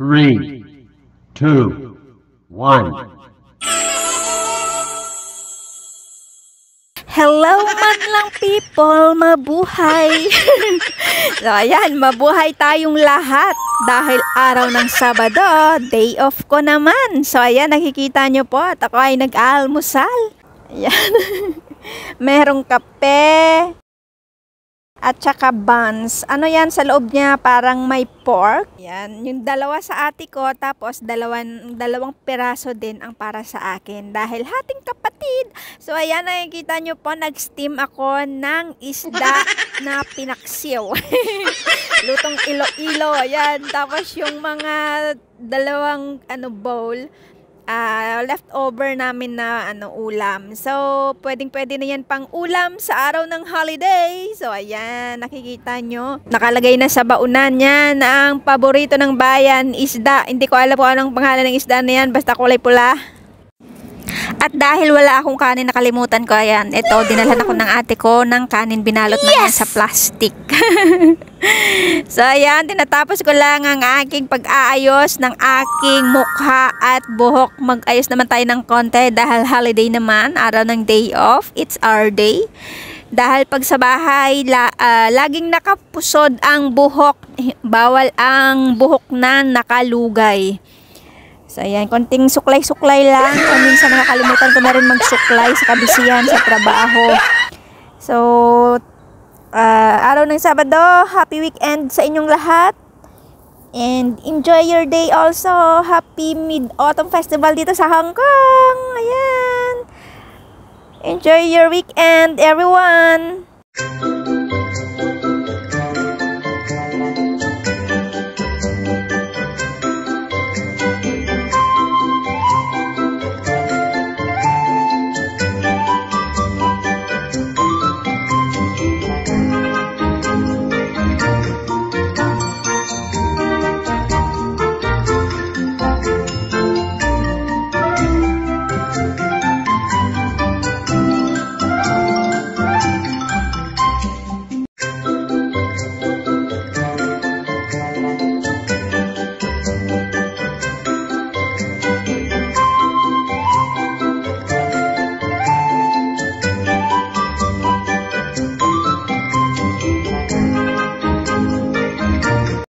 3, 2, 1. Hello madlang people, mabuhay! So ayan, mabuhay tayong lahat dahil araw ng Sabado, day off ko naman. So ayan, nakikita nyo po at ako ay nag-almusal. Ayan, merong kape at saka buns. Ano yan sa loob niya? Parang may pork. Yan, yung dalawa sa ate ko, tapos dalawang piraso din ang para sa akin. Dahil hating kapatid. So ayan, nakikita nyo po, nag-steam ako ng isda na pinaksiw. Lutong ilo-ilo. Ayan, tapos yung mga dalawang bowl, leftover namin na ulam. So, pwedeng-pwede na yan pang ulam sa araw ng holiday. So, ayan, nakikita nyo. Nakalagay na sa baunan yan ang paborito ng bayan, isda. Hindi ko alam kung anong pangalan ng isda na yan, basta kulay pula. At dahil wala akong kanin, nakalimutan ko, ayan, ito, dinalhan ako ng ate ko ng kanin, binalot na yan sa plastic. So, ayan, tinatapos ko lang ang aking pag-aayos ng aking mukha at buhok. Mag-ayos naman tayo ng konti dahil holiday naman, araw ng day off, it's our day. Dahil pag sa bahay, laging nakapusod ang buhok, bawal ang buhok na nakalugay. So, ayan, konting suklay-suklay lang. O, minsan nakakalimutan ko na rin magsuklay sa kabisihan sa trabaho. So, araw ng Sabado, happy weekend sa inyong lahat. And enjoy your day also. Happy Mid-Autumn Festival dito sa Hong Kong. Ayan. Enjoy your weekend, everyone.